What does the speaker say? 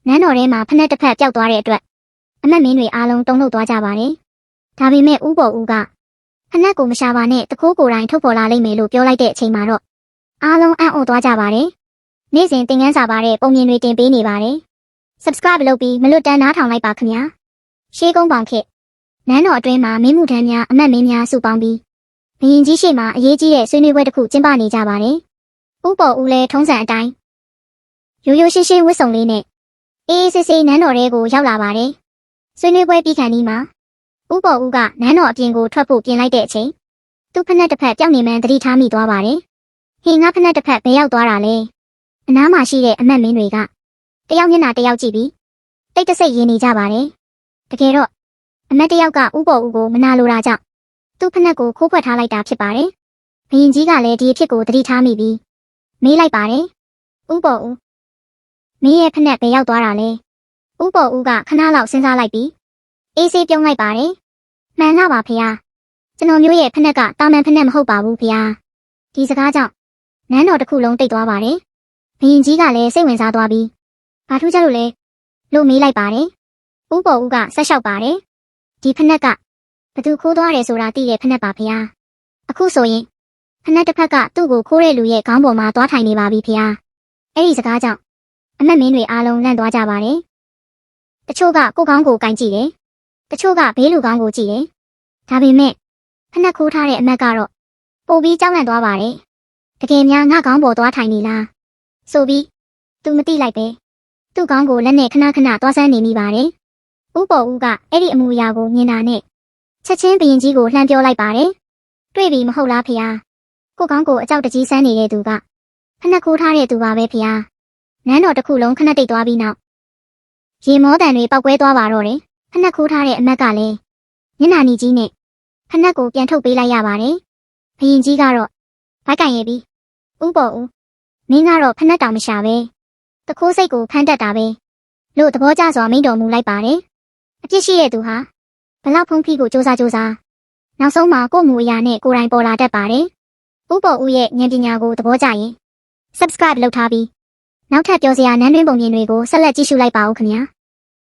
နန်းတော်ထဲမှာဖက်နှက်တစ်ဖက်ပျောက်သွားတဲ့အတွက်အမတ်မင်းတွေအားလုံးတုန်လှုပ်သွားကြပါတယ်။ဒါပေမဲ့ဦးပေါ်ဦးကဖက်နှက်ကိုမရှာပါနဲ့တခိုးကိုယ်တိုင်ထုတ်ဖော်လာလိမ့်မယ်လို့ပြောလိုက်တဲ့အချိန်မှာတော့အားလုံးအံ့ဩသွားကြပါတယ်။နေ့စဉ်သင်ခန်းစာပါတဲ့ပုံမြင်တွေတင်ပေးနေပါတယ်။ Subscribe လုပ်ပြီးမလွတ်တမ်းနားထောင်လိုက်ပါခင်ဗျာ။ရှေးကုန်းပေါင်ခေတ်နန်းတော်အတွင်းမှာမင်းမှုထမ်းများအမတ်မင်းများစုပေါင်းပြီးဘုရင်ကြီးရှေ့မှာအရေးကြီးတဲ့ဆွေးနွေးပွဲတစ်ခုကျင်းပနေကြပါတယ်။ဦးပေါ်ဦးလည်းထုံးစံအတိုင်းရိုးရိုးရှင်းရှင်းဝတ်စုံလေးနဲ့အေးအေးဆေးဆေးနန်းတော်ထဲကိုရောက်လာပါတယ်။ဆွေးနွေးပွဲပြီးခါနီးမှာဦးပေါ်ဦးကနန်းတော်အပြင်ကိုထွက်ဖို့ပြင်လိုက်တဲ့အချိန်သူ့ဖက်နှက်တစ်ဖက်ပျောက်နေမှန်းသတိထားမိသွားပါတယ်။ဟင်ငါဖက်နှက်တစ်ဖက်ဘယ်ရောက်သွားတာလဲ။အနားမှာရှိတဲ့အမတ်မင်းတွေကတယောက်မျက်နှာတယောက်ကြည့်ပြီးတိတ်တဆိတ်ရင်နေကြပါတယ်။တကယ်တော့အမတ်တယောက်ကဦးပေါ်ဦးကိုမနာလိုတာကြောင့်သူ့ဖက်နှက်ကိုခိုးဖွက်ထားလိုက်တာဖြစ်ပါတယ်။ဘုရင်ကြီးကလည်းဒီအဖြစ်ကိုသတိထားမိပြီးမေးလိုက်ပါတယ်။ဦးပေါ်ဦးမင်းရဲ့ဖက်နှက်ဘယ်ရောက်သွားတာလဲ။ဦးပေါ်ဦးကခဏလောက်စဉ်းစားလိုက်ပြီးအေးဆေးပြုံးလိုက်ပါတယ်။မှန်လားပါဖေဟာ။ကျွန်တော်မျိုးရဲ့ဖက်နှက်ကတာမန်ဖက်နှက်မဟုတ်ပါဘူးဖေဟာ။ဒီစကားကြောင့်နန်းတော်တစ်ခုလုံးတိတ်သွားပါတယ်။ဘုရင်ကြီးကလည်းစိတ်ဝင်စားသွားပြီးဘာထူးကြလို့လဲလို့မေးလိုက်ပါတယ်။ဦးပေါ်ဦးကဆက်လျှောက်ပါတယ်။ဒီဖက်နှက်ကဘသူခိုးသွားတယ်ဆိုတာသိတဲ့ဖက်နှက်ပါဖေဟာ။အခုဆိုရင်ဖက်နှက်တစ်ဖက်ကသူ့ကိုခိုးတဲ့လူရဲ့ခေါင်းပေါ်မှာသွားထိုင်နေပါပြီဖေဟာ။အဲ့ဒီစကားကြောင့်အမတ်မင်းတွေအားလုံးလန့်သွားကြပါတယ်။တချို့ကကိုယ်ကောင်းကိုကင်ကြည့်တယ်။တချို့ကဘေးလူကောင်းကိုကြည့်တယ်။ဒါပေမဲ့ဖက်နှက်ခိုးထားတဲ့အမတ်ကတော့ပိုပြီးကြောက်လန့်သွားပါတယ်။တကယ်များငါကောင်းပေါ်သွားထိုင်နေလား။ဆိုပြီးသူမသိလိုက်ပဲသူ့ကောင်းကိုလက်နဲ့ခဏခဏသွားဆန်းနေမိပါတယ်။ဦးပေါ်ဦးကအဲ့ဒီအမူအရာကိုမြင်တာနဲ့ချက်ချင်းဘုရင်ကြီးကိုလှမ်းပြောလိုက်ပါတယ်။တွေ့ပြီမဟုတ်လားဖေဟာ။ကိုယ်ကောင်းကိုအကြောက်တကြီးဆန်းနေတဲ့သူကဖက်နှက်ခိုးထားတဲ့သူပါပဲဖေဟာ။နန်းတော်တစ်ခုလုံးခဏတိတ်သွားပြီးနောက်ရေမောတန်တွေပောက်ကွဲသွားပါတော့တယ်။ဖက်နှက်ခိုးထားတဲ့အမတ်ကလည်းမျက်နှာနီကြီးနဲ့ဖက်နှက်ကိုပြန်ထုတ်ပေးလိုက်ရပါတယ်။ဘုရင်ကြီးကတော့ဘိုက်ကင်ရပြီးဦးပေါ်ဦးမင်းကတော့ဖက်နှက်တောင်မရှာပဲတခိုးစိတ်ကိုဖမ်းတတ်တာပဲလို့သဘောကျစွာမိန့်တော်မူလိုက်ပါတယ်။အပြစ်ရှိတဲ့သူဟာဘလောက်ဖုံးဖိကိုစူးစမ်းနောက်ဆုံးမှာကို့မူအရာနဲ့ကိုယ်တိုင်ပေါ်လာတတ်ပါတယ်။ဦးပေါ်ဦးရဲ့ဉာဏ်ပညာကိုသဘောကျရင် Subscribe လုပ်ထားပြီးနောက်ထပ်ပြောစရာနန်းတွင်းပုံမြင်တွေကိုဆက်လက်ကြည့်ရှုလိုက်ပါဦးခင်ဗျာ။